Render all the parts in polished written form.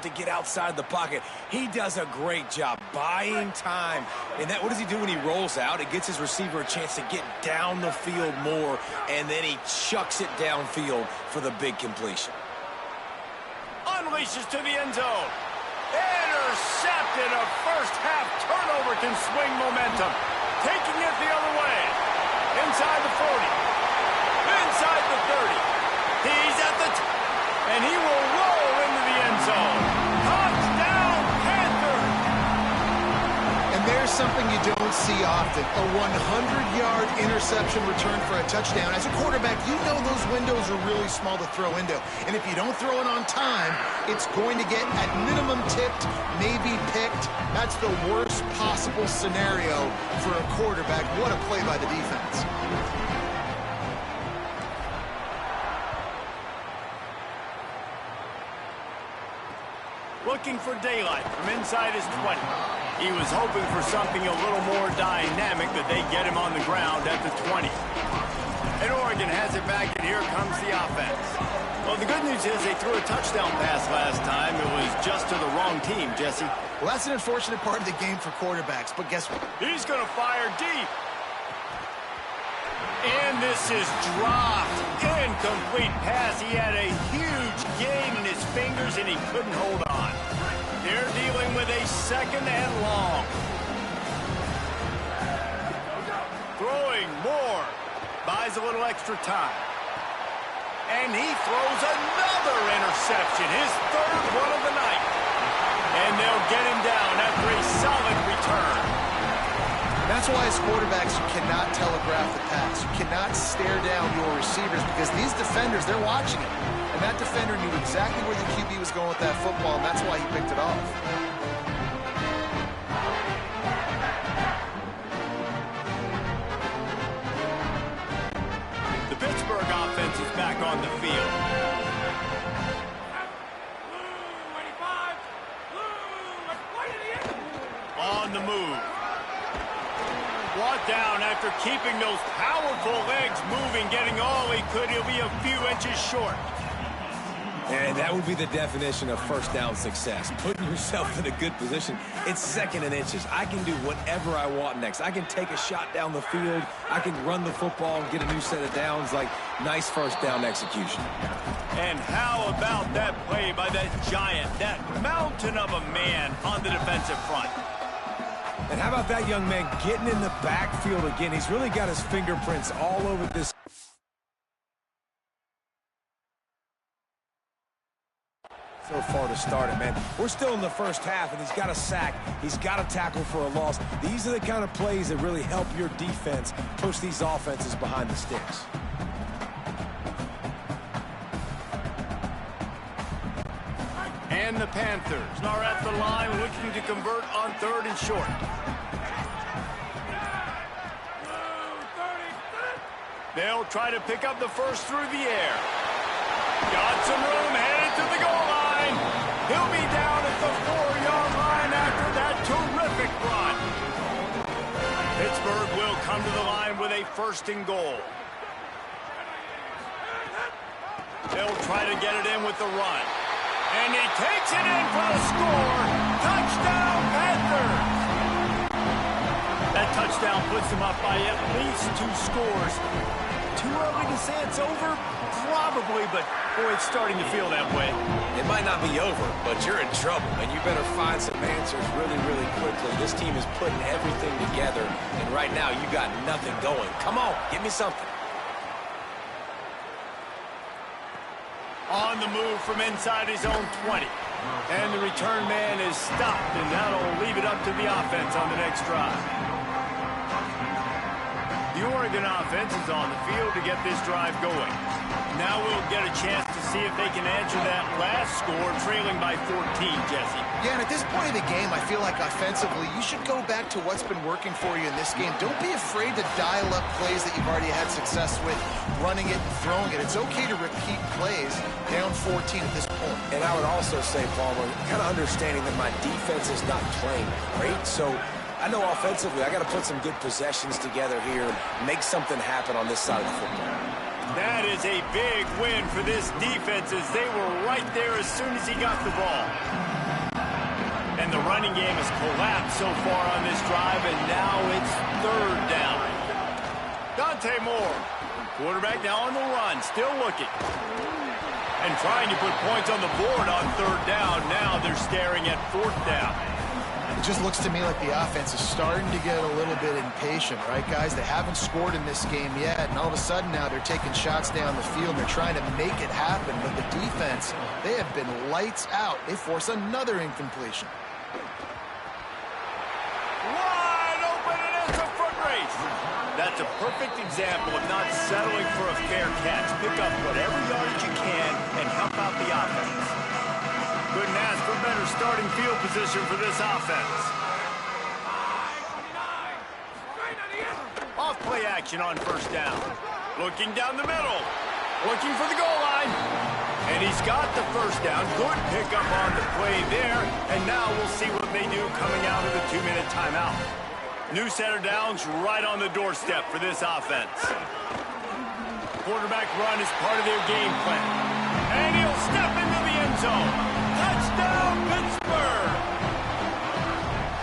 to get outside the pocket. He does a great job buying time. And what does he do when he rolls out? It gets his receiver a chance to get down the field more, and then he chucks it downfield for the big completion. Unleashes to the end zone. Intercepted. A first-half turnover can swing momentum. Taking it the other way. Inside the 40. Inside the 30. He's at the and he will roll into the end zone. Touchdown, Panthers! And there's something you don't see often. A 100-yard interception return for a touchdown. As a quarterback, you know those windows are really small to throw into. And if you don't throw it on time, it's going to get, at minimum, tipped, maybe picked. That's the worst possible scenario for a quarterback. What a play by the defense. Looking for daylight from inside his 20. He was hoping for something a little more dynamic, but they get him on the ground at the 20. And Oregon has it back, and here comes the offense. Well, the good news is they threw a touchdown pass last time. It was just to the wrong team, Jesse. Well, that's an unfortunate part of the game for quarterbacks, but guess what? He's going to fire deep. And this is dropped. Incomplete pass. He had a huge gain in his fingers, and he couldn't hold on. They're dealing with a second and long. Throwing more. Buys a little extra time. And he throws another interception. His third one of the night. And they'll get him down after a solid return. That's why as quarterbacks you cannot telegraph the pass. You cannot stare down your receivers because these defenders, they're watching it. And that defender knew exactly where the QB was going with that football, and that's why he picked it off. The Pittsburgh offense is back on the field. On the move. Brought down after keeping those powerful legs moving, getting all he could. He'll be a few inches short. And that would be the definition of first down success. Putting yourself in a good position. It's second and inches. I can do whatever I want next. I can take a shot down the field. I can run the football and get a new set of downs. Like, nice first down execution. And how about that play by that giant, that mountain of a man on the defensive front? And how about that young man getting in the backfield again? He's really got his fingerprints all over this. So far to start it, man. We're still in the first half, and he's got a sack. He's got a tackle for a loss. These are the kind of plays that really help your defense push these offenses behind the sticks. And the Panthers are at the line looking to convert on third and short. They'll try to pick up the first through the air. Got some room, headed to the goal line. He'll be down at the 4-yard line after that terrific run. Pittsburgh will come to the line with a first and goal. They'll try to get it in with the run. And he takes it in for a score. Touchdown, Panthers! That touchdown puts them up by at least 2 scores. Too early to say it's over? Probably, but boy, it's starting to feel that way. It might not be over, but you're in trouble, and you better find some answers really, really quickly. This team is putting everything together, and right now you got nothing going. Come on, give me something. On the move from inside his own 20. And the return man is stopped, and that'll leave it up to the offense on the next drive. The Oregon offense is on the field to get this drive going. Now we'll get a chance to see if they can answer that last score, trailing by 14, Jesse. Yeah, and at this point in the game, I feel like offensively, you should go back to what's been working for you in this game. Don't be afraid to dial up plays that you've already had success with, running it and throwing it. It's okay to repeat plays down 14 at this point. And I would also say, Palmer, kind of understanding that my defense is not playing great, so I know offensively I got to put some good possessions together here, make something happen on this side of the football. That is a big win for this defense as they were right there as soon as he got the ball. And the running game has collapsed so far on this drive, and now it's third down. Dante Moore, quarterback now on the run, still looking. And trying to put points on the board on third down. Now they're staring at fourth down. It just looks to me like the offense is starting to get a little bit impatient, right, guys? They haven't scored in this game yet, and all of a sudden now they're taking shots down the field, and they're trying to make it happen. But the defense, they have been lights out. They force another incompletion. Wide open, and it's a foot race. That's a perfect example of not settling for a fair catch. Pick up whatever yardage you can and help out the offense. Couldn't ask for better starting field position for this offense. Off play action on first down. Looking down the middle. Looking for the goal line. And he's got the first down. Good pickup on the play there. And now we'll see what they do coming out of the 2-minute timeout. New set of downs right on the doorstep for this offense. Quarterback run is part of their game plan. And he'll step into the end zone. Touchdown, Pittsburgh!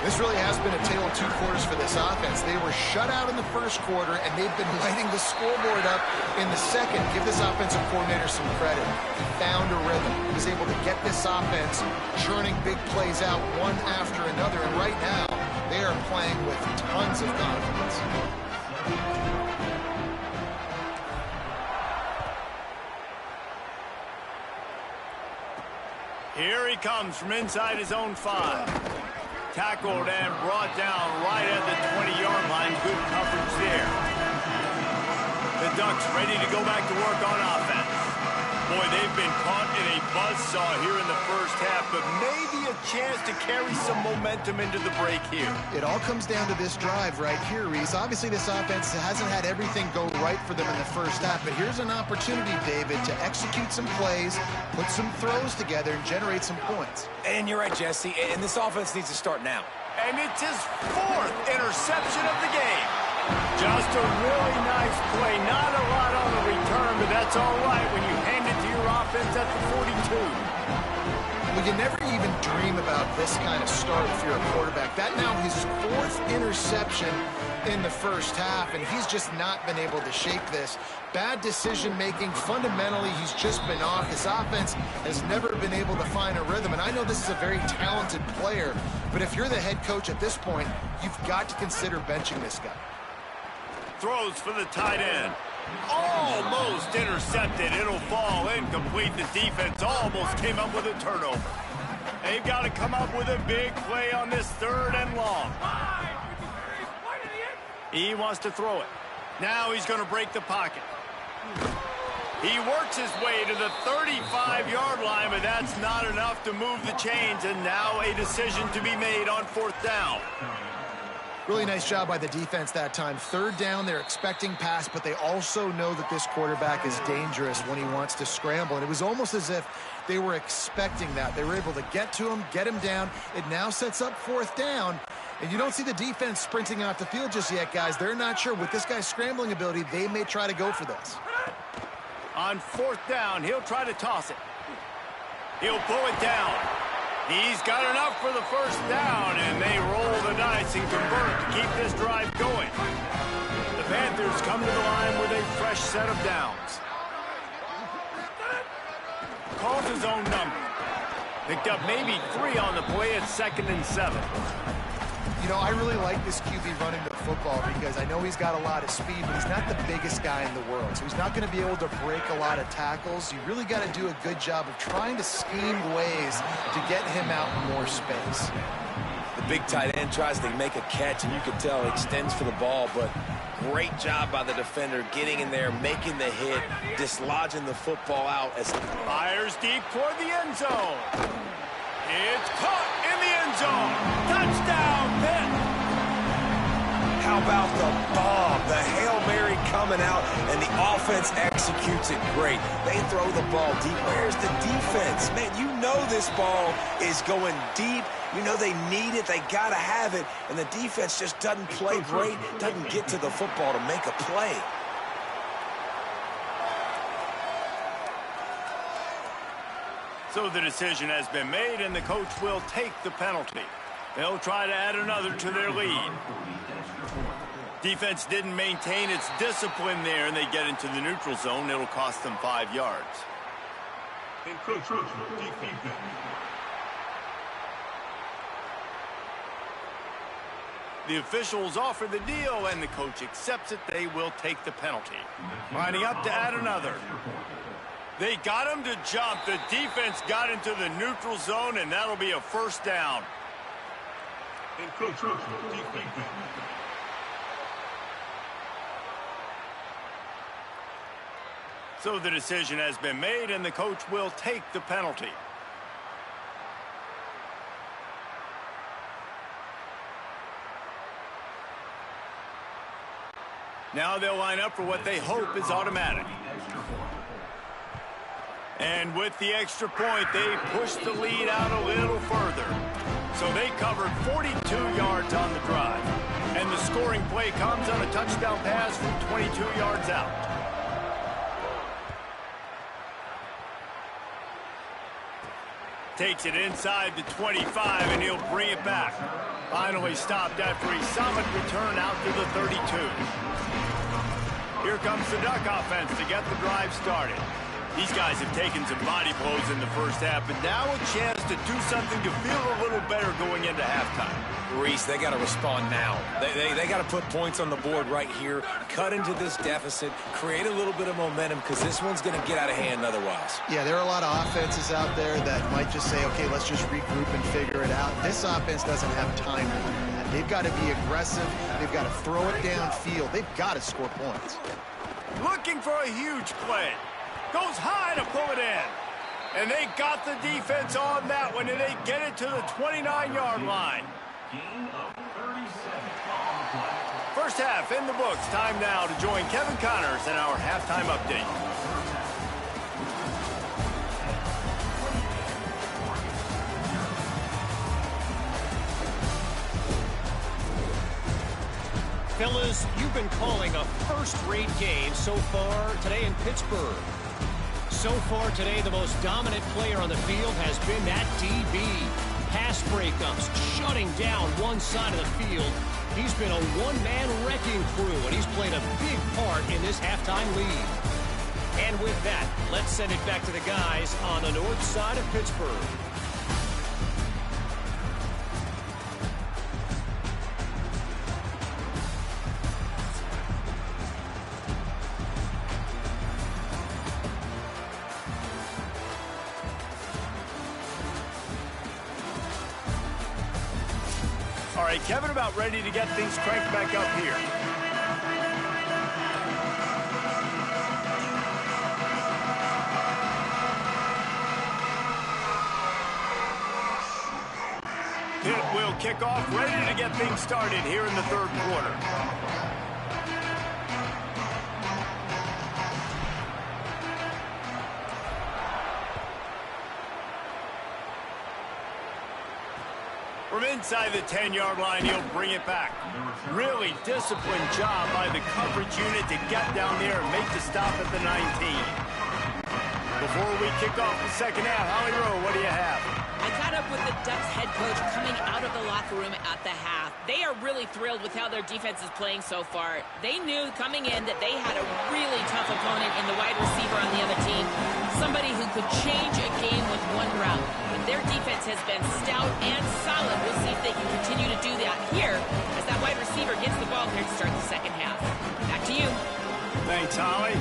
This really has been a tale of two quarters for this offense. They were shut out in the first quarter, and they've been lighting the scoreboard up in the second. Give this offensive coordinator some credit. He found a rhythm. He was able to get this offense churning big plays out one after another, and right now they are playing with tons of confidence. Here he comes from inside his own 5. Tackled and brought down right at the 20-yard line. Good coverage there. The Ducks ready to go back to work on offense. Boy, they've been caught in a buzzsaw here in the first half, but maybe a chance to carry some momentum into the break here. It all comes down to this drive right here, Reese. Obviously, this offense hasn't had everything go right for them in the first half, but here's an opportunity, David, to execute some plays, put some throws together, and generate some points. And you're right, Jesse, and this offense needs to start now. And it's his 4th interception of the game. Just a really nice play. Not a lot on the return, but that's all right when you hand it to your offense at the 42. Well, you never even dream about this kind of start if you're a quarterback. That now his 4th interception in the first half, and he's just not been able to shake this. Bad decision-making. Fundamentally, he's just been off. His offense has never been able to find a rhythm, and I know this is a very talented player, but if you're the head coach at this point, you've got to consider benching this guy. Throws for the tight end. Almost intercepted. It'll fall incomplete. The defense almost came up with a turnover. They've got to come up with a big play on this 3rd and long. He wants to throw it. Now he's going to break the pocket. He works his way to the 35-yard line, but that's not enough to move the chains, and now a decision to be made on 4th down. Really nice job by the defense that time. 3rd down, they're expecting pass, but they also know that this quarterback is dangerous when he wants to scramble. And it was almost as if they were expecting that. They were able to get to him, get him down. It now sets up 4th down. And you don't see the defense sprinting off the field just yet, guys. They're not sure. With this guy's scrambling ability, they may try to go for this. On 4th down, he'll try to toss it. He'll pull it down. He's got enough for the first down, and they roll the dice and convert to keep this drive going. The Panthers come to the line with a fresh set of downs. Calls his own number. Picked up maybe 3 on the play at 2nd and 7. You know, I really like this QB running the football because I know he's got a lot of speed, but he's not the biggest guy in the world. So he's not going to be able to break a lot of tackles. You really got to do a good job of trying to scheme ways to get him out in more space. The big tight end tries to make a catch, and you can tell he extends for the ball, but great job by the defender getting in there, making the hit, dislodging the football out. As fires deep toward the end zone. It's caught in the end zone. Touchdown, Pitt. How about the bomb? The Hail Mary coming out, and the offense executes it great. They throw the ball deep. Where's the defense? Man, you know this ball is going deep. You know they need it. They got to have it. And the defense just doesn't play great, doesn't get to the football to make a play. So the decision has been made, and the coach will take the penalty. They'll try to add another to their lead. Defense didn't maintain its discipline there, and they get into the neutral zone. It'll cost them 5 yards. The officials offer the deal, and the coach accepts it. They will take the penalty. Lining up to add another. They got him to jump. The defense got into the neutral zone, and that'll be a first down. So the decision has been made, and the coach will take the penalty. Now they'll line up for what they hope is automatic. And with the extra point, they push the lead out a little further. So they covered 42 yards on the drive. And the scoring play comes on a touchdown pass from 22 yards out. Takes it inside the 25, and he'll bring it back. Finally stopped after a solid return out to the 32. Here comes the Duck offense to get the drive started. These guys have taken some body blows in the first half, but now a chance to do something to feel a little better going into halftime. Reese, they got to respond now. They got to put points on the board right here, cut into this deficit, create a little bit of momentum, because this one's going to get out of hand otherwise. Yeah, there are a lot of offenses out there that might just say, okay, let's just regroup and figure it out. This offense doesn't have time to do that. They've got to be aggressive. They've got to throw it downfield. They've got to score points. Looking for a huge play. Goes high to pull it in. And they got the defense on that one, and they get it to the 29-yard line. First half in the books. Time now to join Kevin Connors in our halftime update. Fellas, you've been calling a first-rate game so far today in Pittsburgh. So far today, the most dominant player on the field has been that DB. Pass breakups, shutting down one side of the field. He's been a one-man wrecking crew, and he's played a big part in this halftime lead. And with that, let's send it back to the guys on the north side of Pittsburgh. All right, Kevin about ready to get things cranked back up here. Pitt will kick off, ready to get things started here in the third quarter. From inside the 10-yard line, he'll bring it back. Really disciplined job by the coverage unit to get down there and make the stop at the 19. Before we kick off the second half, Holly Rowe, what do you have? I caught up with the Ducks head coach coming out of the locker room at the half. They are really thrilled with how their defense is playing so far. They knew coming in that they had a really tough opponent in the wide receiver on the other team, somebody who could change a game with one route. But their defense has been stout and solid. We'll see if they can continue to do that here as that wide receiver gets the ball here to start the second half. Back to you. Thanks, Holly.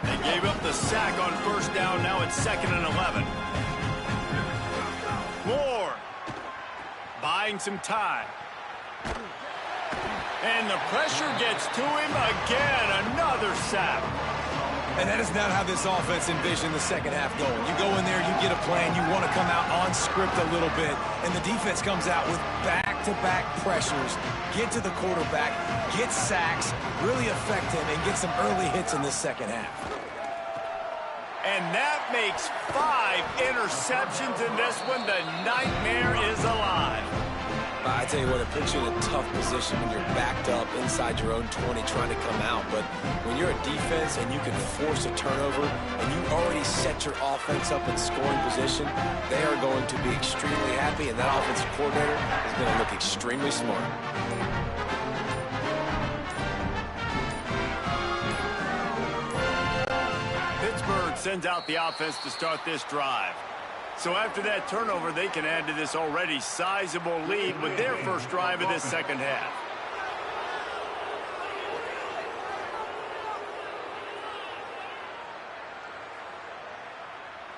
They gave up the sack on first down. Now it's 2nd and 11. Moore buying some time. And the pressure gets to him again. Another sack. And that is not how this offense envisioned the second half going. You go in there, you get a plan, you want to come out on script a little bit, and the defense comes out with back-to-back pressures, get to the quarterback, get sacks, really affect him, and get some early hits in this second half. And that makes 5 interceptions in this one. The nightmare is alive. I tell you what, it puts you in a tough position when you're backed up inside your own 20 trying to come out. But when you're a defense and you can force a turnover and you already set your offense up in scoring position, they are going to be extremely happy, and that offensive coordinator is going to look extremely smart. Pittsburgh sends out the offense to start this drive. So after that turnover, they can add to this already sizable lead with their first drive of this second half.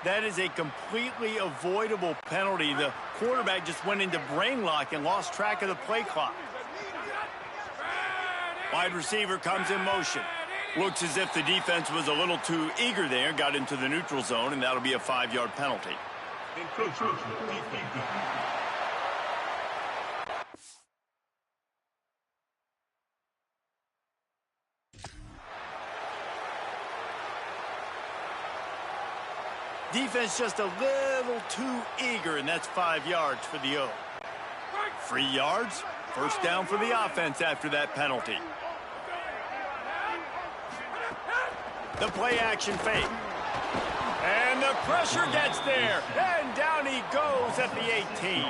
That is a completely avoidable penalty. The quarterback just went into brain lock and lost track of the play clock. Wide receiver comes in motion. Looks as if the defense was a little too eager there, got into the neutral zone, and that'll be a 5-yard penalty. Defense just a little too eager, and that's 5 yards for the O. 3 yards, first down for the offense after that penalty. The play action fake. And the pressure gets there. And down he goes at the 18.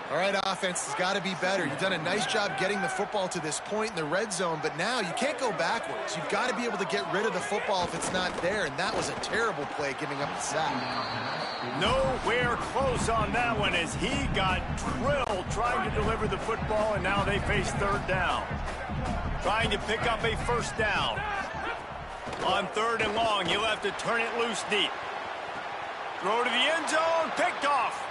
All right, offense has got to be better. You've done a nice job getting the football to this point in the red zone, but now you can't go backwards. You've got to be able to get rid of the football if it's not there, and that was a terrible play giving up the sack. Nowhere close on that one as he got drilled trying to deliver the football, and now they face third down. Trying to pick up a first down. On third and long, he'll have to turn it loose deep. Throw to the end zone, picked off.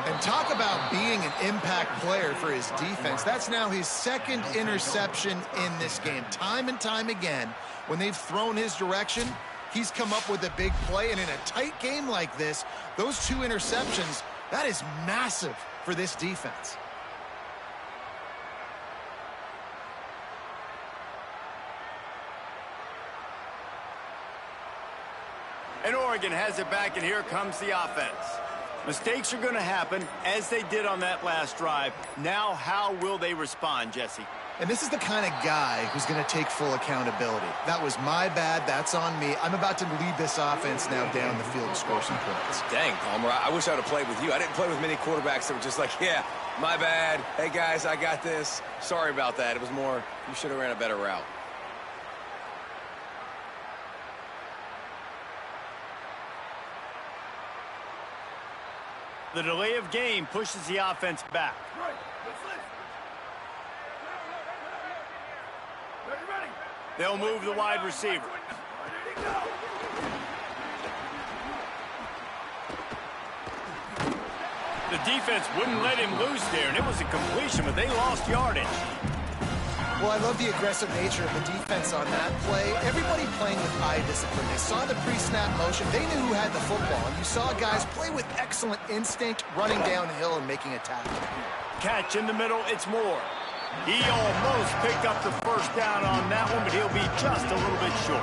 And talk about being an impact player for his defense. That's now his second interception in this game. Time and time again, when they've thrown his direction, he's come up with a big play. And in a tight game like this, those 2 interceptions, that is massive for this defense. And Oregon has it back, and here comes the offense. Mistakes are going to happen, as they did on that last drive. Now, how will they respond, Jesse? And this is the kind of guy who's going to take full accountability. That was my bad. That's on me. I'm about to lead this offense now down the field to score some points. Dang, Palmer, I wish I would have played with you. I didn't play with many quarterbacks that were just like, yeah, my bad. Hey, guys, I got this. Sorry about that. It was more, you should have ran a better route. The delay of game pushes the offense back. They'll move the wide receiver. The defense wouldn't let him loose there, and it was a completion, but they lost yardage. Well, I love the aggressive nature of the defense on that play. Everybody playing with eye discipline. They saw the pre-snap motion. They knew who had the football. And you saw guys play with excellent instinct, running downhill and making a tackle. Catch in the middle, it's Moore. He almost picked up the first down on that one, but he'll be just a little bit short.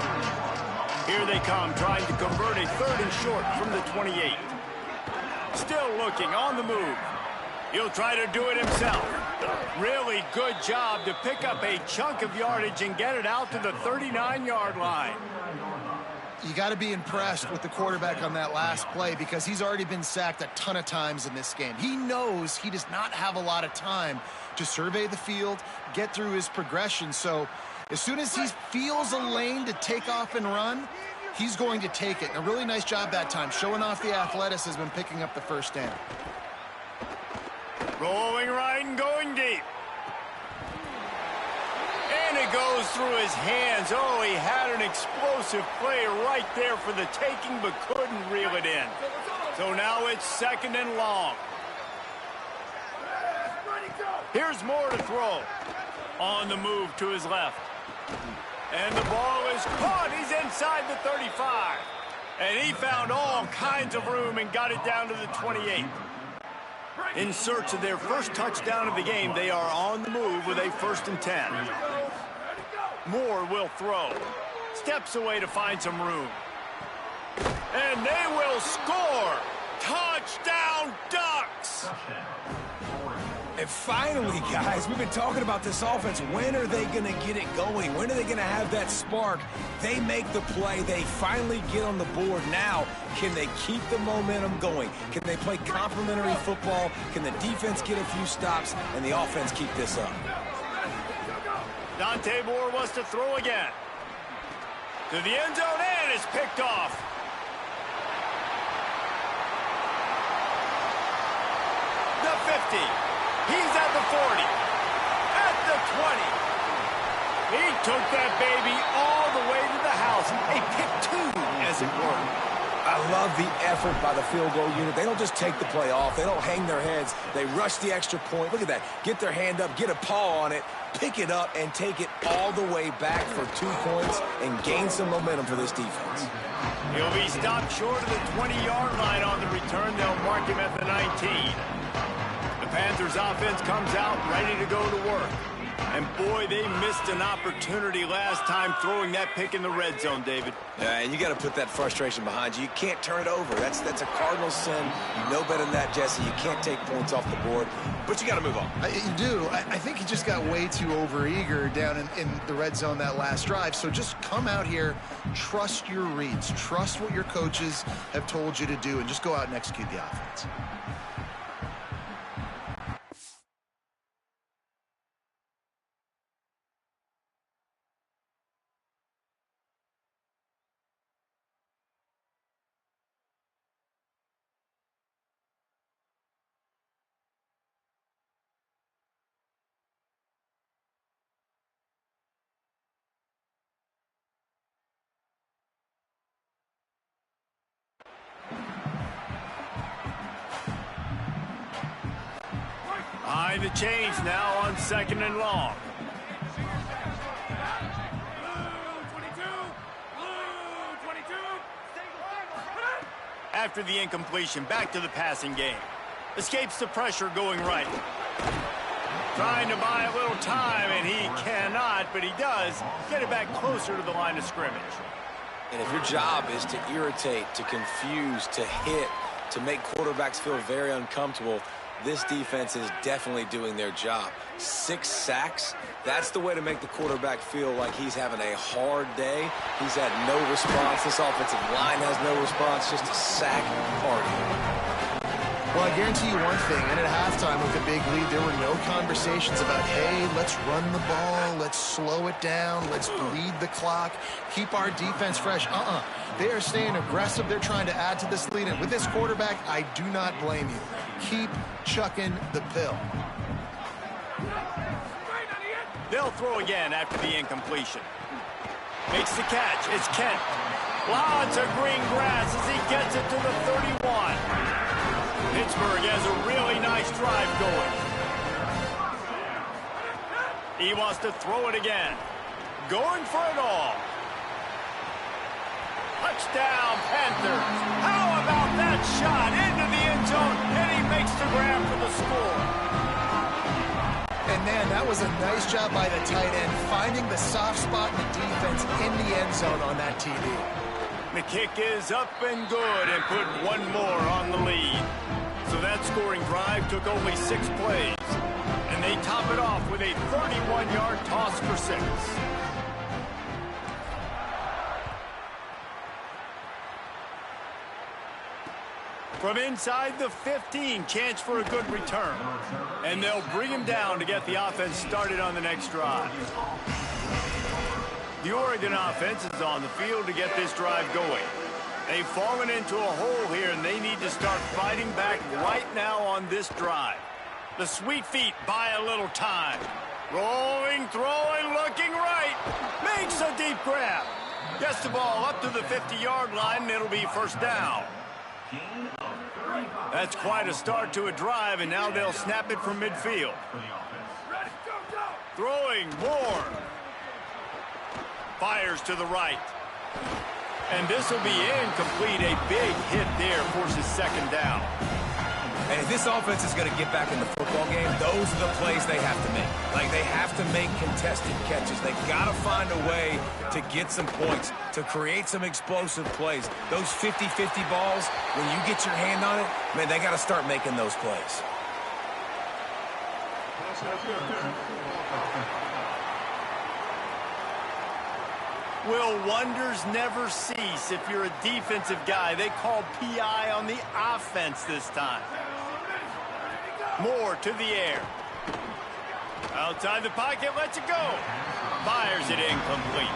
Here they come, trying to convert a third and short from the 28. Still looking on the move. He'll try to do it himself. Really good job to pick up a chunk of yardage and get it out to the 39-yard line. You got to be impressed with the quarterback on that last play because he's already been sacked a ton of times in this game. He knows he does not have a lot of time to survey the field, get through his progression. So as soon as he feels a lane to take off and run, he's going to take it. And a really nice job that time, showing off the athleticism and picking up the first down. Rolling right and going deep. And it goes through his hands. Oh, he had an explosive play right there for the taking, but couldn't reel it in. So now it's second and long. Here's Moore to throw. On the move to his left. And the ball is caught. He's inside the 35. And he found all kinds of room and got it down to the 28. In search of their first touchdown of the game, they are on the move with a 1st and 10. Moore will throw. Steps away to find some room. And they will score. Touchdown, Ducks! Finally, guys, we've been talking about this offense. When are they going to get it going? When are they going to have that spark? They make the play. They finally get on the board. Now, can they keep the momentum going? Can they play complementary football? Can the defense get a few stops and the offense keep this up? Dante Moore wants to throw again. To the end zone, and it's picked off. The 50. He's at the 40. At the 20. He took that baby all the way to the house. A pick two, as it were. I love the effort by the field goal unit. They don't just take the play off. They don't hang their heads. They rush the extra point. Look at that. Get their hand up, get a paw on it, pick it up, and take it all the way back for 2 points and gain some momentum for this defense. He'll be stopped short of the 20-yard line on the return. They'll mark him at the 19. The Panthers offense comes out ready to go to work. And boy, they missed an opportunity last time throwing that pick in the red zone, David. Yeah, and you got to put that frustration behind you. You can't turn it over. That's a cardinal sin. You know better than that, Jesse. You can't take points off the board, but you got to move on. You do. I think he just got way too overeager down in the red zone that last drive. So just come out here, trust your reads, trust what your coaches have told you to do, and just go out and execute the offense. Behind the chains now on 2nd and long. After the incompletion, back to the passing game. Escapes the pressure going right. Trying to buy a little time, and he cannot, but he does get it back closer to the line of scrimmage. And if your job is to irritate, to confuse, to hit, to make quarterbacks feel very uncomfortable, this defense is definitely doing their job. 6 sacks, that's the way to make the quarterback feel like he's having a hard day. He's had no response. This offensive line has no response, just a sack party. Well, I guarantee you one thing, and at halftime with a big lead, there were no conversations about, hey, let's run the ball, let's slow it down, let's bleed the clock, keep our defense fresh. They are staying aggressive. They're trying to add to this lead, and with this quarterback, I do not blame you. Keep chucking the pill. They'll throw again after the incompletion. Makes the catch. It's Kent. Lots of green grass as he gets it to the 31. Pittsburgh has a really nice drive going. He wants to throw it again. Going for it all. Touchdown, Panthers. How about that shot into the end zone, and he makes the grab for the score. And, man, that was a nice job by the tight end, finding the soft spot in the defense in the end zone on that TD. The kick is up and good and put one more on the lead. So that scoring drive took only 6 plays. And they top it off with a 31-yard toss for 6. From inside the 15, chance for a good return. And they'll bring him down to get the offense started on the next drive. The Oregon offense is on the field to get this drive going. They've fallen into a hole here, and they need to start fighting back right now on this drive. The Sweet Feet buy a little time. Rolling, throwing, looking right. Makes a deep grab. Gets the ball up to the 50-yard line, and it'll be first down. That's quite a start to a drive, and now they'll snap it from midfield. Throwing, Moore. Fires to the right. And this will be incomplete. A big hit there forces second down. And if this offense is going to get back in the football game, those are the plays they have to make. Like, they have to make contested catches. They got to find a way to get some points, to create some explosive plays. Those 50-50 balls, when you get your hand on it, man, they got to start making those plays. Will wonders never cease if you're a defensive guy? They call PI on the offense this time. Moore to the air. Outside the pocket, lets it go. Fires it incomplete.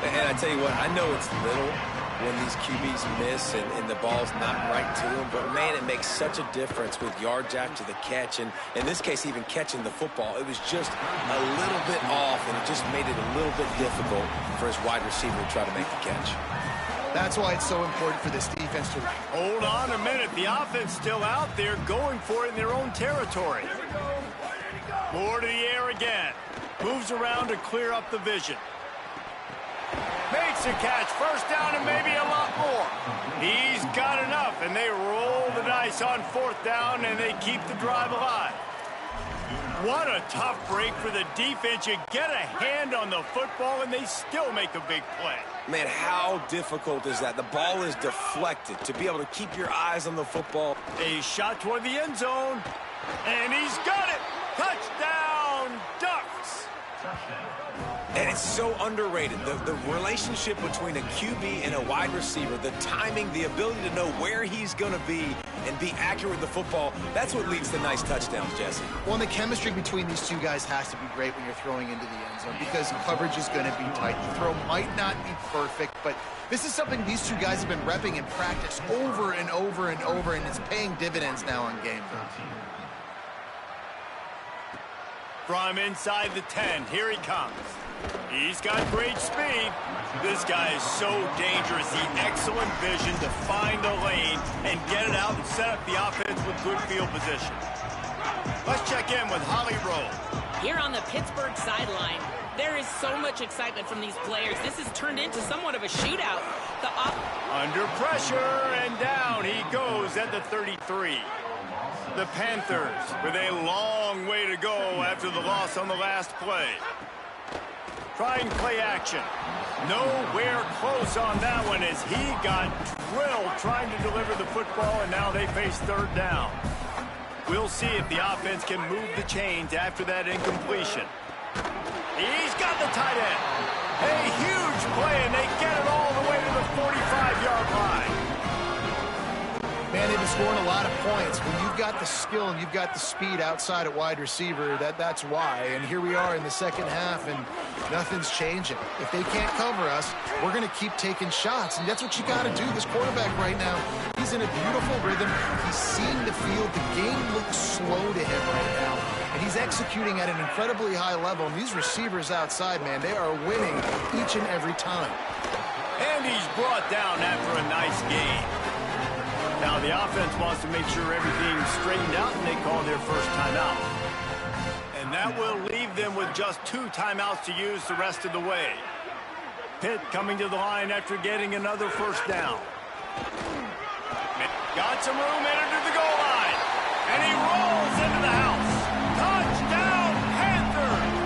And I tell you what, I know it's little when these QBs miss and the ball's not right to them, but man, it makes such a difference with yards after the catch, and in this case, even catching the football. It was just a little bit off, and it just made it a little bit difficult for his wide receiver to try to make the catch. That's why it's so important for this defense to... Hold on a minute. The offense still out there going for it in their own territory. Moore to the air again. Moves around to clear up the vision. Makes a catch. First down and maybe a lot more. He's got enough, and they roll the dice on fourth down, and they keep the drive alive. What a tough break for the defense. You get a hand on the football, and they still make a big play. Man, how difficult is that? The ball is deflected. To be able to keep your eyes on the football. A shot toward the end zone, and he's got it. Touchdown, Ducks. And it's so underrated. The relationship between a QB and a wide receiver, the timing, the ability to know where he's going to be and be accurate with the football, that's what leads to nice touchdowns, Jesse. Well, and the chemistry between these two guys has to be great when you're throwing into the end zone because coverage is going to be tight. The throw might not be perfect, but this is something these two guys have been repping in practice over and over and over, and it's paying dividends now on game day. From inside the 10, here he comes. He's got great speed. This guy is so dangerous. The excellent vision to find a lane and get it out and set up the offense with good field position. Let's check in with Holly Rowe. Here on the Pittsburgh sideline, there is so much excitement from these players. This has turned into somewhat of a shootout. Under pressure, and down he goes at the 33. The Panthers with a long way to go after the loss on the last play. Trying play action. Nowhere close on that one as he got drilled trying to deliver the football, and now they face third down. We'll see if the offense can move the chains after that incompletion. He's got the tight end. A huge play, and they get it all the way to the 45-yard line. Man, they've been scoring a lot of points. When you've got the skill and you've got the speed outside at wide receiver, that's why. And here we are in the second half, and nothing's changing. If they can't cover us, we're going to keep taking shots, and that's what you got to do. This quarterback right now, he's in a beautiful rhythm. He's seeing the field. The game looks slow to him right now, and he's executing at an incredibly high level. And these receivers outside, man, they are winning each and every time. And he's brought down after a nice game. Now the offense wants to make sure everything's straightened out, and they call their first timeout. And that will leave them with just 2 timeouts to use the rest of the way. Pitt coming to the line after getting another first down. Got some room, entered to the goal line. And he rolls into the house. Touchdown, Panthers!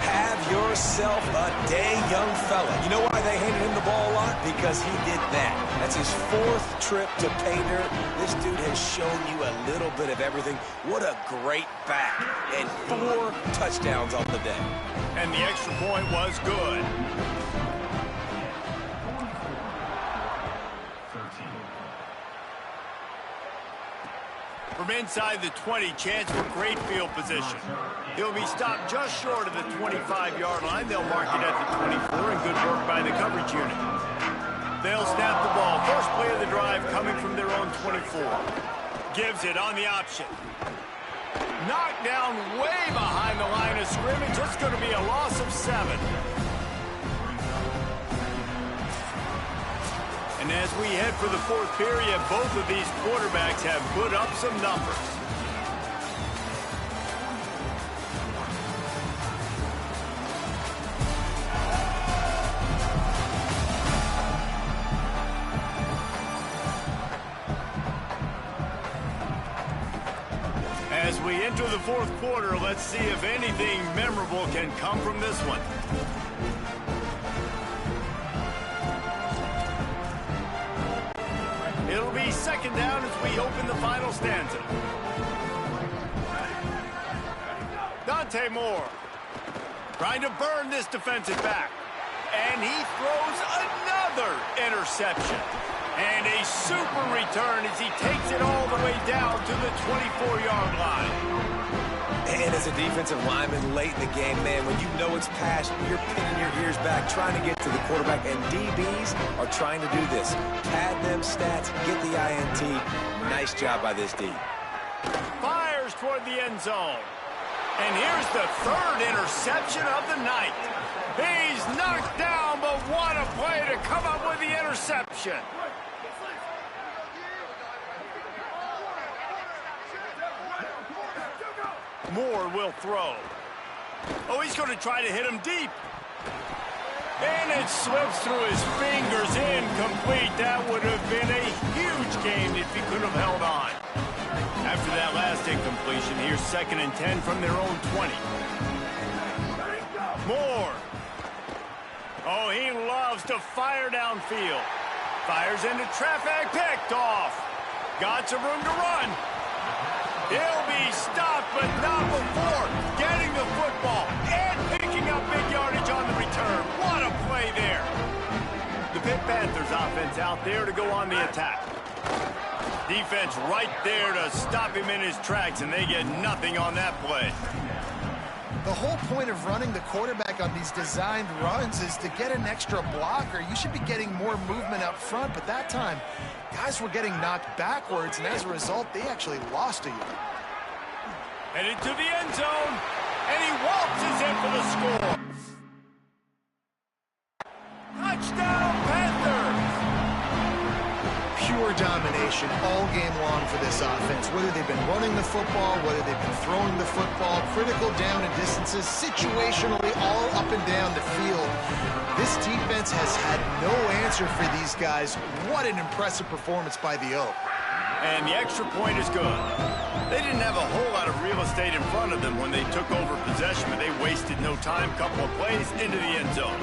Have yourself a day, young fella. You know why they handed him the ball a lot? Because he did that. That's his 4th trip to pay dirt. This dude has shown you a little bit of everything. What a great back. And 4 touchdowns on the day. And the extra point was good. From inside the 20, chance for great field position. He'll be stopped just short of the 25-yard line. They'll mark it at the 24, and good work by the coverage unit. They'll snap the ball. First play of the drive coming from their own 24. Gives it on the option. Knocked down way behind the line of scrimmage. It's going to be a loss of 7. And as we head for the 4th period, both of these quarterbacks have put up some numbers. As we enter the 4th quarter, let's see if anything memorable can come from this one. It'll be second down as we open the final stanza. Moore. Trying to burn this defensive back. And he throws another interception. And a super return as he takes it all the way down to the 24-yard line. And as a defensive lineman late in the game, man, when you know it's past, you're pinning your ears back, trying to get to the quarterback. And DBs are trying to do this. Pad them stats, get the INT. Nice job by this D. Fires toward the end zone. And here's the third interception of the night. He's knocked down, but what a play to come up with the interception. Moore will throw. Oh, he's going to try to hit him deep. And it slips through his fingers, incomplete. That would have been a huge game if he could have held on. After that last incompletion, here's 2nd and 10 from their own 20. Moore. Oh, he loves to fire downfield. Fires into traffic, picked off. Got some room to run. He'll be stopped, but not before getting the football and picking up big yardage on the return. What a play there. The Pitt Panthers offense out there to go on the attack. Defense right there to stop him in his tracks, and they get nothing on that play. The whole point of running the quarterback on these designed runs is to get an extra blocker. You should be getting more movement up front, but that time, guys were getting knocked backwards, and as a result, they actually lost a yard. Headed to the end zone, and he waltzes in for the score. Touchdown, Panthers! Pure domination all game long for this offense. Whether they've been running the football, whether they've been throwing the football, critical down and distances, situationally all up and down the field. This defense has had no answer for these guys. What an impressive performance by the Oak. And the extra point is good. They didn't have a whole lot of real estate in front of them when they took over possession, but they wasted no time. Couple of plays into the end zone.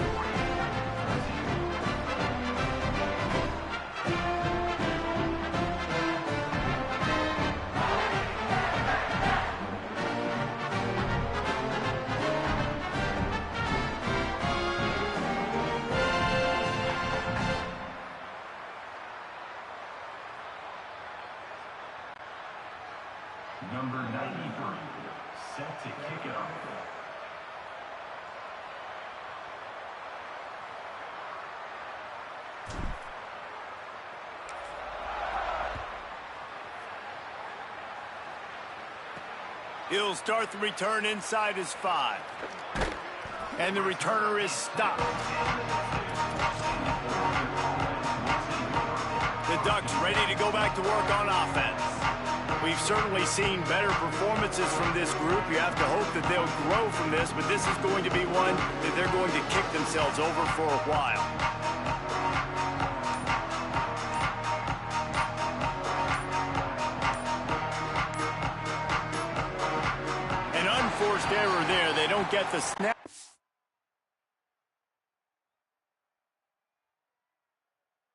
Number 93, set to kick it off. He'll start the return inside his 5. And the returner is stopped. The Ducks ready to go back to work on offense. We've certainly seen better performances from this group. You have to hope that they'll grow from this, but this is going to be one that they're going to kick themselves over for a while. An unforced error there. They don't get the snap.